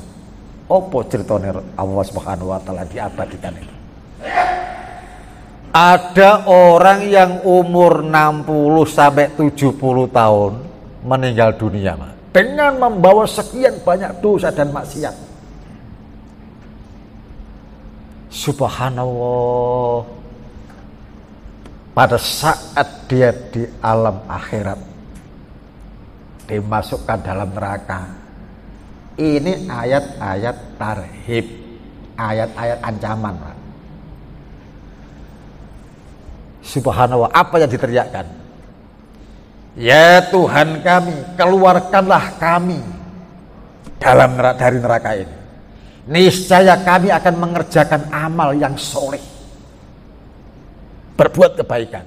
S1: Apa ceritanya Allah Subhanahu wa taala diabadikan itu? Ada orang yang umur 60 sampai 70 tahun meninggal dunia, Pak, dengan membawa sekian banyak dosa dan maksiat. Subhanallah. Pada saat dia di alam akhirat dimasukkan dalam neraka. Ini ayat-ayat tarhib, ayat-ayat ancaman, Pak. Subhanallah, apa yang diteriakkan? Ya Tuhan kami, keluarkanlah kami dari neraka ini. Niscaya kami akan mengerjakan amal yang soleh, berbuat kebaikan,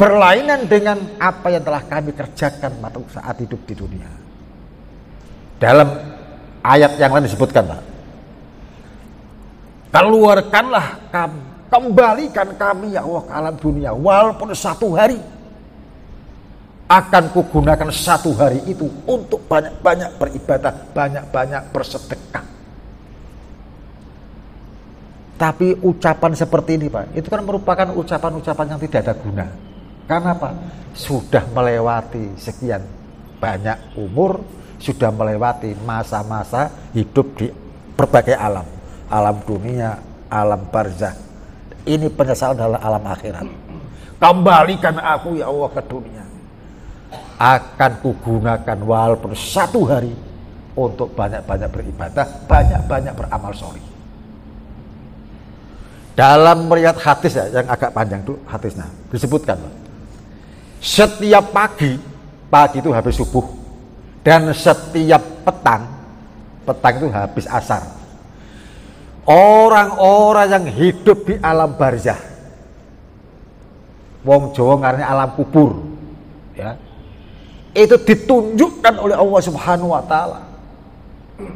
S1: berlainan dengan apa yang telah kami kerjakan pada saat hidup di dunia. Dalam ayat yang lain disebutkan, Pak, keluarkanlah kami, kembalikan kami ya Allah ke alam dunia, walaupun 1 hari. Akan kugunakan 1 hari itu untuk banyak-banyak beribadah, banyak-banyak bersedekah. Tapi ucapan seperti ini, Pak, itu kan merupakan ucapan-ucapan yang tidak ada guna. Karena apa? Sudah melewati sekian banyak umur, sudah melewati masa-masa hidup di berbagai alam. Alam dunia, alam barzah. Ini penyesalan adalah alam akhirat. Kembalikan aku ya Allah ke dunia. Akan kugunakan walaupun 1 hari untuk banyak-banyak beribadah, banyak-banyak beramal soleh. Dalam melihat hadis ya, yang agak panjang itu hadisnya disebutkan, setiap pagi itu habis subuh, dan setiap petang itu habis asar. Orang-orang yang hidup di alam barzah, wong Jawa ngarane alam kubur, ya, itu ditunjukkan oleh Allah Subhanahu wa taala.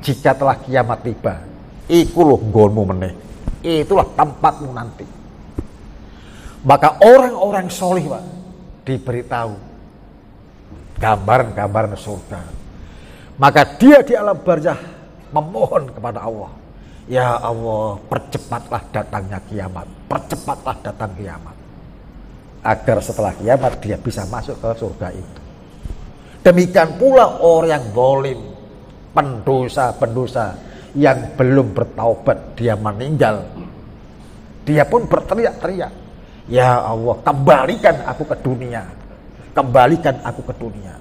S1: Jika telah kiamat tiba, iku lho nggonmu meneh. Itulah tempatmu nanti. Maka orang-orang soleh, Pak, diberitahu gambaran-gambaran surga. Maka dia di alam barzah memohon kepada Allah, ya Allah, percepatlah datangnya kiamat, percepatlah datang kiamat, agar setelah kiamat dia bisa masuk ke surga itu. Demikian pula orang yang zalim, pendosa-pendosa yang belum bertaubat, dia meninggal, dia pun berteriak-teriak, ya Allah, kembalikan aku ke dunia, kembalikan aku ke dunia,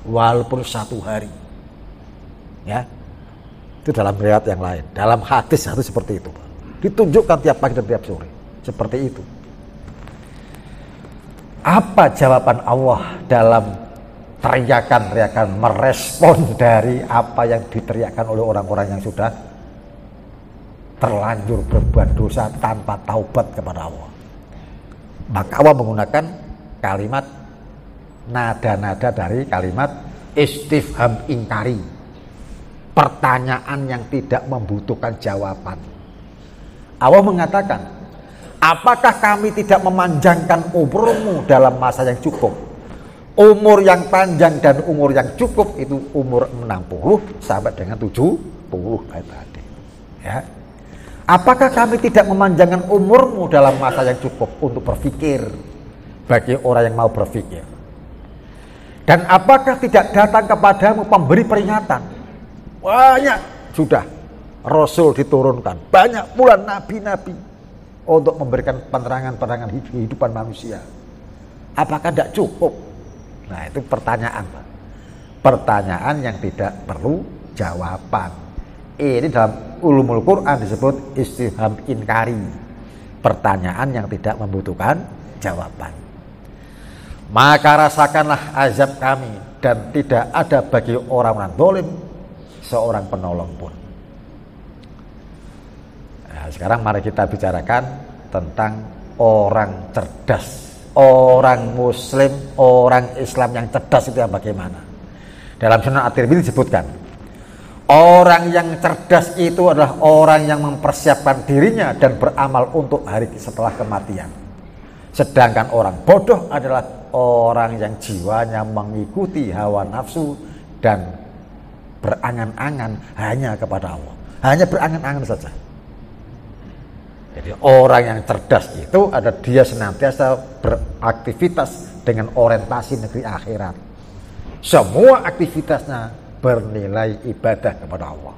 S1: walaupun 1 hari. Ya, itu dalam riwayat yang lain, dalam hadis seperti itu, ditunjukkan tiap pagi dan tiap sore, seperti itu. Apa jawaban Allah dalam teriakan-teriakan merespon dari apa yang diteriakkan oleh orang-orang yang sudah terlanjur berbuat dosa tanpa taubat kepada Allah. Maka Allah menggunakan kalimat nada-nada dari kalimat istifham ingkari, pertanyaan yang tidak membutuhkan jawaban. Allah mengatakan, apakah kami tidak memanjangkan umurmu dalam masa yang cukup? Umur yang panjang dan umur yang cukup itu umur 60 sampai dengan 70 tadi. Ya. Apakah kami tidak memanjangkan umurmu dalam masa yang cukup untuk berpikir bagi orang yang mau berpikir? Dan apakah tidak datang kepadamu pemberi peringatan? Banyak sudah Rasul diturunkan, banyak pula nabi-nabi untuk memberikan penerangan-penerangan kehidupan manusia. Apakah tidak cukup? Nah, itu pertanyaan, Pak. Pertanyaan yang tidak perlu jawaban. Ini dalam ulumul Quran disebut istifham inkari, pertanyaan yang tidak membutuhkan jawaban. Maka rasakanlah azab kami, dan tidak ada bagi orang-orang zalim seorang penolong pun. Nah, sekarang mari kita bicarakan tentang orang cerdas, orang muslim, orang Islam yang cerdas itu yang bagaimana. Dalam Sunan At-Tirmidzi disebutkan, orang yang cerdas itu adalah orang yang mempersiapkan dirinya dan beramal untuk hari setelah kematian. Sedangkan orang bodoh adalah orang yang jiwanya mengikuti hawa nafsu dan berangan-angan hanya kepada Allah. Hanya berangan-angan saja. Jadi orang yang cerdas itu ada dia senantiasa beraktivitas dengan orientasi negeri akhirat. Semua aktivitasnya bernilai ibadah kepada Allah.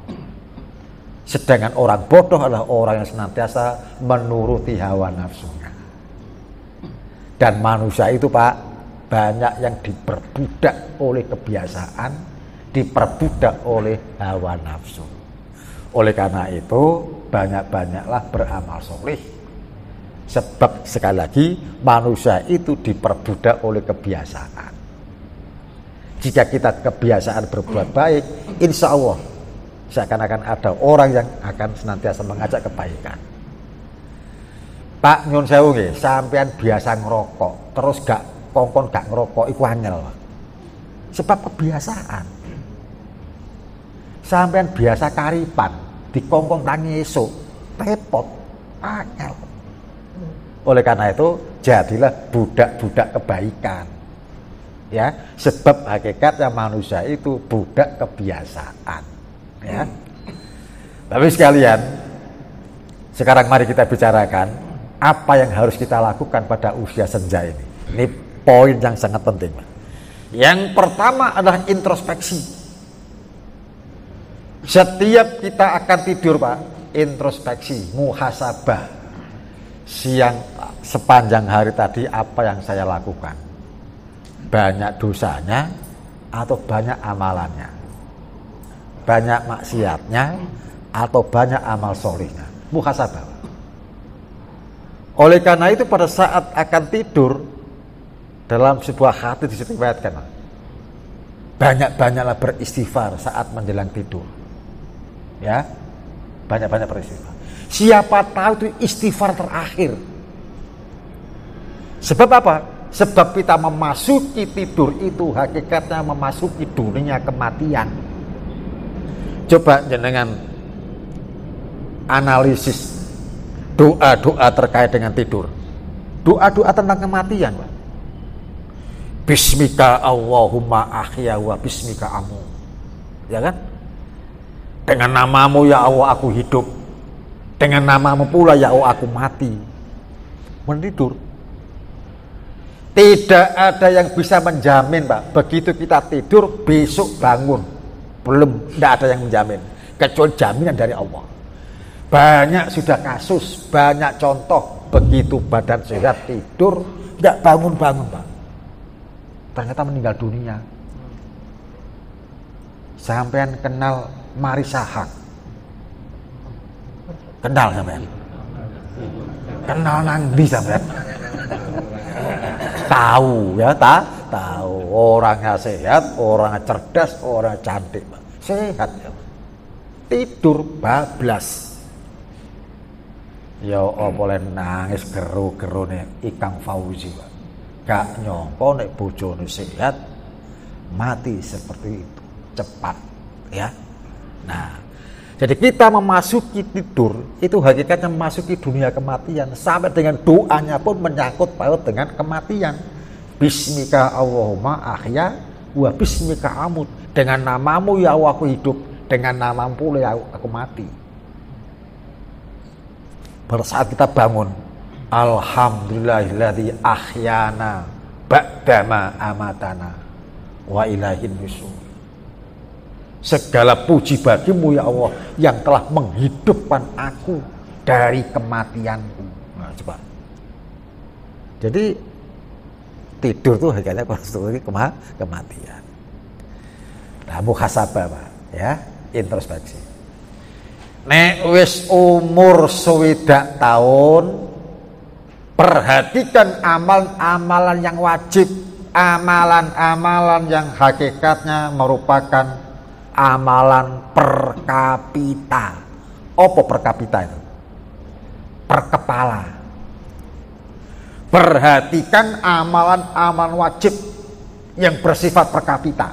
S1: Sedangkan orang bodoh adalah orang yang senantiasa menuruti hawa nafsunya. Dan manusia itu, Pak, banyak yang diperbudak oleh kebiasaan, diperbudak oleh hawa nafsu. Oleh karena itu, banyak-banyaklah beramal soleh. Sebab sekali lagi, manusia itu diperbudak oleh kebiasaan. Jika kita kebiasaan berbuat baik, insya Allah seakan-akan ada orang yang akan senantiasa mengajak kebaikan. Pak nyun sewu nggih, sampean biasa ngerokok, terus gak kongkon gak ngerokok iku angel. Sebab kebiasaan. Sampean biasa karipan, dikongkon tangi esuk, repot, angel. Oleh karena itu, jadilah budak-budak kebaikan. Ya, sebab hakikatnya manusia itu budak kebiasaan. Ya. Tapi sekalian, sekarang mari kita bicarakan apa yang harus kita lakukan pada usia senja ini. Ini poin yang sangat penting, Pak. Yang pertama adalah introspeksi. Setiap kita akan tidur, Pak, introspeksi, muhasabah. Sepanjang hari tadi apa yang saya lakukan? Banyak dosanya atau banyak amalannya? Banyak maksiatnya atau banyak amal solihnya? Muhasabah. Oleh karena itu pada saat akan tidur, dalam sebuah hadis disebutkan, banyak-banyaklah beristighfar saat menjelang tidur. Ya, banyak-banyak beristighfar. Siapa tahu itu istighfar terakhir. Sebab apa? Sebab kita memasuki tidur itu hakikatnya memasuki dunia kematian. Coba jenengan analisis doa-doa terkait dengan tidur. Doa-doa tentang kematian, Pak. Bismika Allahumma ahya wa bismika amu. Ya kan? Dengan namamu ya Allah aku hidup. Dengan namamu pula ya Allah aku mati. Menidur. Tidak ada yang bisa menjamin, Pak. Begitu kita tidur besok bangun. Belum, tidak ada yang menjamin. Kecuali jaminan dari Allah. Banyak sudah kasus, banyak contoh. Begitu badan sehat tidur, tidak bangun-bangun, Pak. Ternyata meninggal dunia. Sampean kenal Marisa Haque? Kenal sampean? Kenal nang ndi sampean? Tahu ya, tahu. Orangnya sehat, orangnya cerdas, orangnya cantik, Pak. Sehat ya. Tidur bablas. Ya boleh nangis geru-gerune Ikang Fauzi, Pak. Gak nyongko nek bojone sehat mati seperti itu, cepat ya. Nah, jadi kita memasuki tidur itu hakikatnya memasuki dunia kematian, sampai dengan doanya pun menyangkut paut dengan kematian. Bismika Allahumma ahya wa bismika amut. Dengan namamu ya Allah aku hidup, dengan namamu pula ya aku mati. Pada saat kita bangun, alhamdulillahilladzi ahyana ba'dama amatana wa ilaihin nusyur. Segala puji bagimu ya Allah yang telah menghidupkan aku dari kematianku. Nah, coba. Jadi tidur tuh hakikatnya konstruksi kematian. Nah, muhasabah, Pak, ya, introspeksi. Nek wis umur 60 tahun, perhatikan amalan-amalan yang wajib, amalan-amalan yang hakikatnya merupakan amalan per kapita. Apa per kapita itu? Per kepala. Perhatikan amalan-amalan wajib yang bersifat per kapita.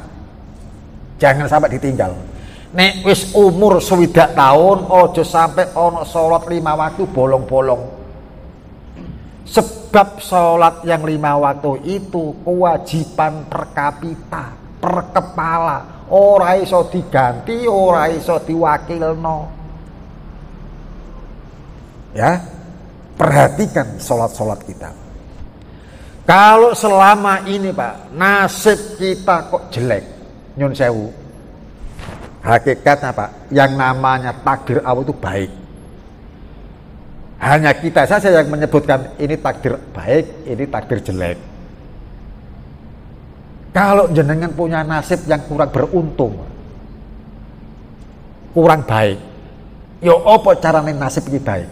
S1: Jangan sampai ditinggal. Nek wis umur 60 tahun, ojo sampai ono sholat 5 waktu bolong-bolong. Sebab sholat yang 5 waktu itu kewajiban per kapita, per kepala. Ora iso diganti, ora iso diwakilno. Ya, perhatikan sholat-sholat kita. Kalau selama ini, Pak, nasib kita kok jelek, nyun sewu. Hakikatnya, Pak, yang namanya takdir Allah itu baik. Hanya kita saja yang menyebutkan ini takdir baik, ini takdir jelek. Kalau jenengan punya nasib yang kurang beruntung, kurang baik, yo apa caranya nasib ini baik?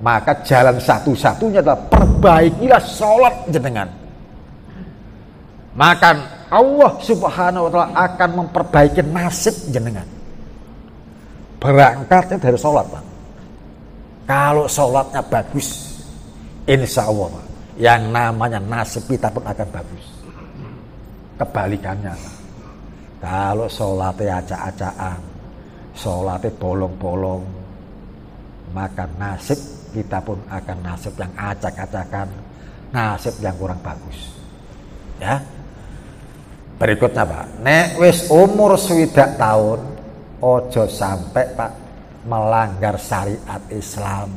S1: Maka jalan satu-satunya adalah perbaikilah sholat jenengan. Maka Allah Subhanahu wa ta'ala akan memperbaiki nasib jenengan. Berangkatnya dari sholat, Pak. Kalau sholatnya bagus, insya Allah, Pak, yang namanya nasib kita pun akan bagus. Kebalikannya, Pak. Kalau sholatnya acak-acakan, sholatnya bolong-bolong, maka nasib kita pun akan nasib yang acak-acakan, nasib yang kurang bagus. Ya. Berikutnya, Pak, nek wis umur 60 tahun, ojo sampai, Pak, melanggar syariat Islam.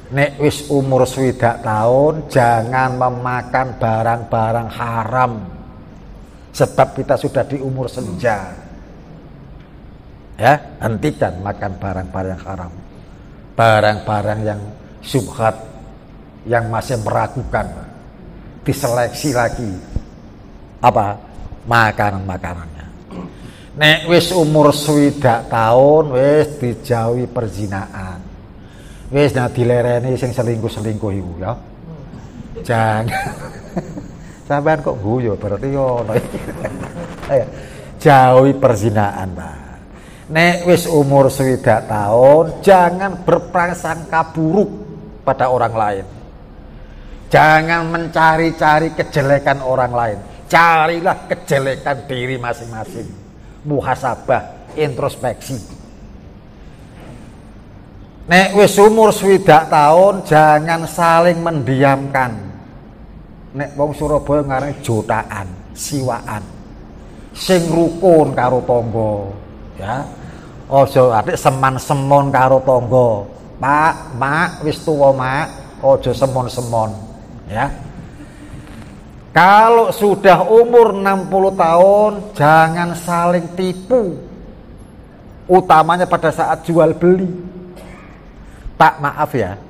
S1: Nek wis umur 60 tahun, jangan memakan barang-barang haram. Sebab kita sudah di umur senja. Ya, hentikan makan barang-barang haram. Barang-barang yang syubhat, yang masih meragukan, Pak. Diseleksi lagi apa makanan-makanannya. Nek wis umur 60 tahun wis dijauhi perzinaan. Wis dilereni sing selingkuh-selingkuh iku ya. Jangan. Sampean kok guyu berarti ono. Ayo, jauhi perzinaan, Pak. Nek wis umur 60 tahun jangan berprasangka buruk pada orang lain. Jangan mencari-cari kejelekan orang lain. Carilah kejelekan diri masing-masing. Muhasabah, introspeksi. Nek wis umur 60 tahun jangan saling mendiamkan. Nek wong Surabaya ngarani jotaan, siwaan. Sing rukun karo tangga, ya. Aja atik seman-semon karo tangga. Pak, Mak, wis tuwa, Mak, aja semon-semon. Ya. Kalau sudah umur 60 tahun jangan saling tipu. Utamanya pada saat jual beli. Pak, maaf ya.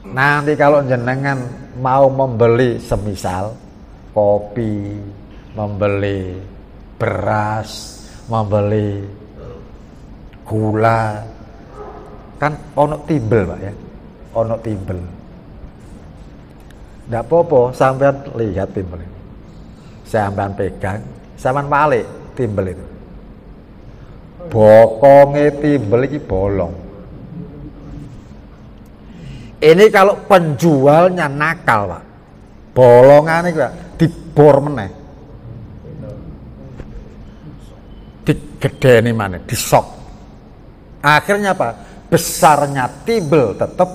S1: Nanti kalau jenengan mau membeli semisal kopi, membeli beras, membeli gula, kan ono timbel, Pak, ya. Ono timbel.
S2: Ndak apa-apa, sampean lihat timbel itu. Sampean pegang, sampean balik timbel itu. Bokonge timbel iki bolong. Ini kalau penjualnya nakal, Pak. Bolongan iki Pak dibor meneh. Digedeni maneh, disok. Akhirnya apa? Besarnya timbel tetap,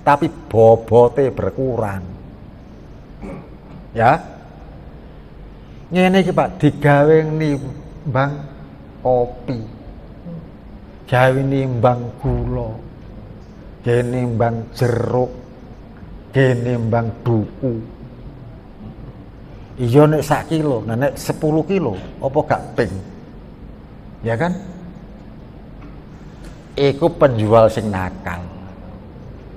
S2: tapi bobote berkurang. Ya. Ngene iki Pak, digawe nimbang kopi. Gawe nimbang gula. Gawe nimbang jeruk. Gawe nimbang duku. Iya nek 1 kilo, nek 10 kilo, apa gak ping? Ya kan? Iku penjual sing nakal.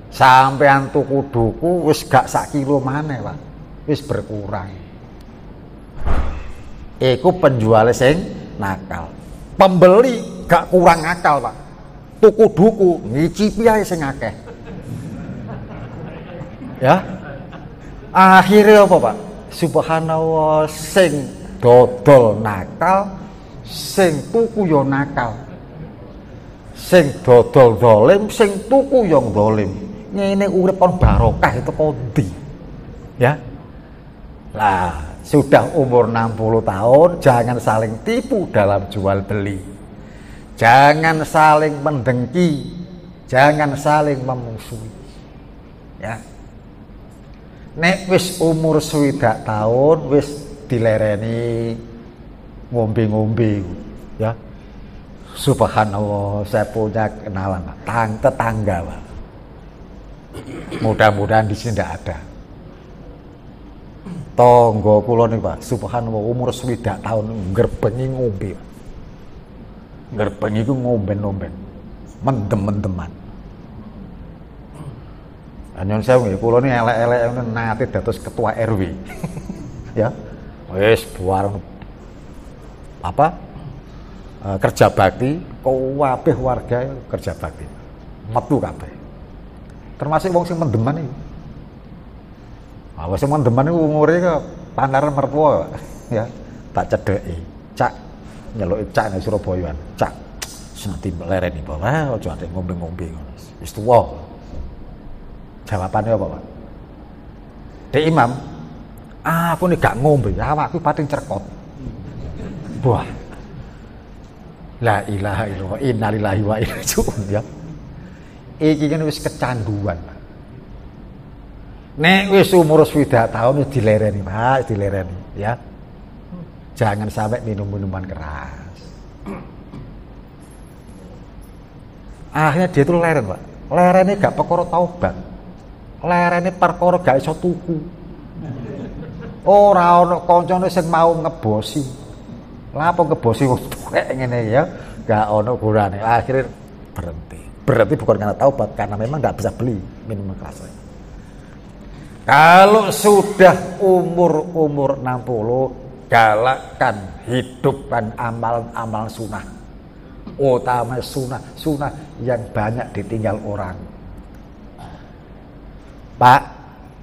S2: Sampean tuku duku wis gak 1 kilo maneh, Pak. Wis berkurang. Iku penjual sing nakal. Pembeli gak kurang akal, Pak. Tuku duku ngicipi ae sing akeh. Ya. Akhirnya apa, Pak? Subhanallah, sing dodol nakal, sing tuku yo nakal. Sing dodol zalim, sing tuku yo zalim. Ngene urip kon barokah itu kondi. Ya. Lah, sudah umur 60 tahun, jangan saling tipu dalam jual beli. Jangan saling mendengki, jangan saling memusuhi. Ya. Nek wis umur 60 tahun wis dilereni ngombe-ngombe, ya. Subhanallah, saya punya kenalan, tetangga, Pak. Mudah-mudahan di sini tidak ada. Tonggo kula nih, Pak. Subhanallah, umur 60 tahun gerbengi ngombe. Gerbengi ku ngomben-ngomben. Mendem-mendeman. Anyon sewu nggih, kula ni elek-elek nate dados ketua RW. Ya. Wis buareng kerja bakti, kabeh warga kerja bakti. Metu kabeh. Termasuk wong sing mendeman iki. Wong sing mendeman iku umure ke pangaran mertua, ya. Tak cedheki. Cak nyeluki cak nang Surabaya. Cak senati lereni bae aja ate ngombe-ngombe ngono. Wis tuwa. Jawabannya apa, Pak? Dek Imam, aku nih gak ngombe, awakku pating cerkot. Wah. La ilaha illallah, innalillahi wa inna ilaihi raji'un, ya. Iki kan wis kecanduan, Pak. Nek wis umur 60 tahun wis dilereni, Pak, dilereni, ya. Jangan sampai minum minuman keras. Akhirnya dia itu leren, Pak. Lerene gak perkara taubat. Lerene perkara gak iso tuku. Ora ana kancane sing mau ngebosi. Lah apa ngebosi wong tuwek ngene ya, gak ana gunane. Akhirnya berhenti. Berhenti bukan karena taubat, karena memang gak bisa beli minuman keras. Kalau sudah umur 60, galakkan hidupkan amal-amal sunnah. Utama sunnah yang banyak ditinggal orang. Pak,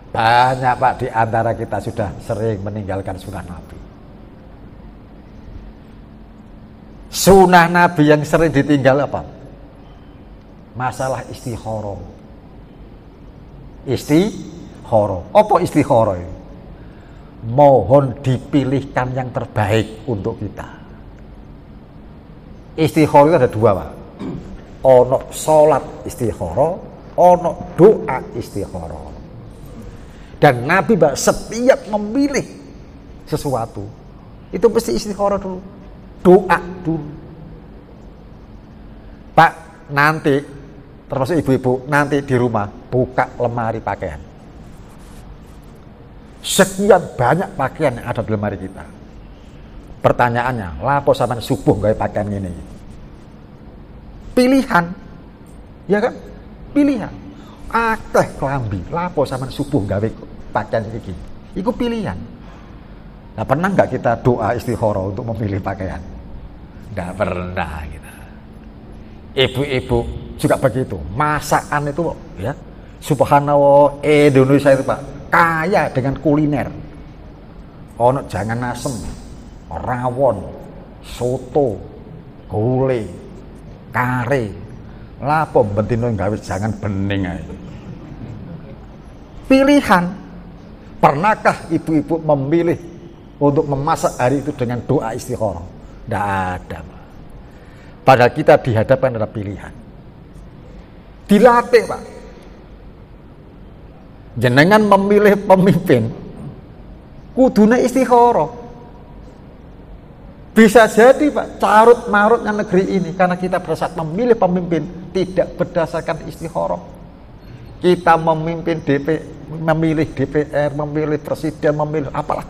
S2: banyak Pak di antara kita sudah sering meninggalkan sunnah Nabi. Sunnah Nabi yang sering ditinggal apa? Masalah istikharah. Istikharah. Apa istikharah itu? Mohon dipilihkan yang terbaik untuk kita. Istikharah itu ada 2, Pak. Ono salat istikharah, ono doa istikharah. Dan Nabi, Pak, setiap memilih sesuatu itu mesti istikharah dulu, doa dulu. Pak, nanti termasuk ibu-ibu nanti di rumah buka lemari pakaian. Sekian banyak pakaian yang ada di lemari kita. Pertanyaannya, lapo sampean subuh gawe pakaian ini? Pilihan. Ya kan? Pilihan. Akeh klambi, lapo sampean subuh gawe pakaian iki? Iku pilihan. Nah, pernah enggak kita doa istikharah untuk memilih pakaian? Enggak pernah kita. Ibu-ibu juga begitu. Masakan itu, ya. Subhanallah, Indonesia itu, Pak, kaya dengan kuliner. Ono jangan asem, rawon, soto, gulai, kare. Lapo bentino gawe jangan bening ae. Pilihan. Pernahkah ibu-ibu memilih untuk memasak hari itu dengan doa istikharah? Tidak ada. Padahal kita dihadapkan ada pilihan. Dilatih, Pak. Jenengan memilih pemimpin, kudune istikharah. Bisa jadi, Pak, carut marutnya negeri ini karena kita pada saat memilih pemimpin tidak berdasarkan istikharah. Kita memilih DPR, memilih presiden, memilih apalah,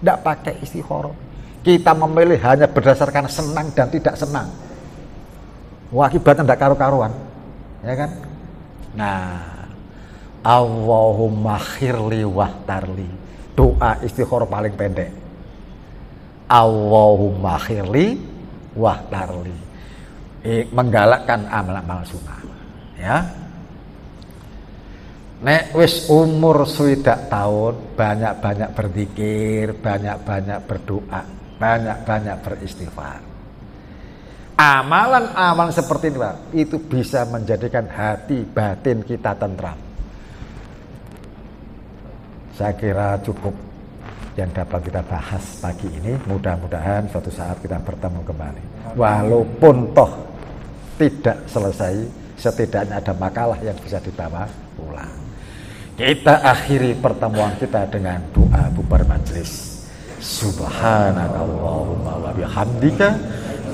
S2: tidak pakai istikharah. Kita memilih hanya berdasarkan senang dan tidak senang. Wah, akibatnya tidak karu-karuan, ya kan? Nah, Allahumma khirli wahtarli, doa istikharah paling pendek. Allahumma khirli wahtarli, menggalakkan amal-amal sunnah, ya. Nek wis umur 60 tahun, banyak-banyak berzikir, banyak-banyak berdoa, banyak-banyak beristighfar. Amalan-amalan seperti ini, Pak, itu bisa menjadikan hati batin kita tentram. Saya kira cukup yang dapat kita bahas pagi ini. Mudah-mudahan suatu saat kita bertemu kembali. Walaupun toh tidak selesai, setidaknya ada makalah yang bisa dibawa pulang. Kita akhiri pertemuan kita dengan doa bubar majelis. Subhanakallahumma wa bihamdika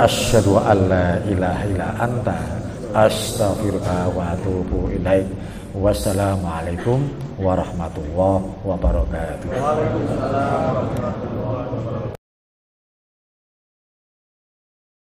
S2: asyhadu an la ilaha illa anta astaghfiruka wa atubu ilaik. Wassalamualaikum warahmatullahi wabarakatuh.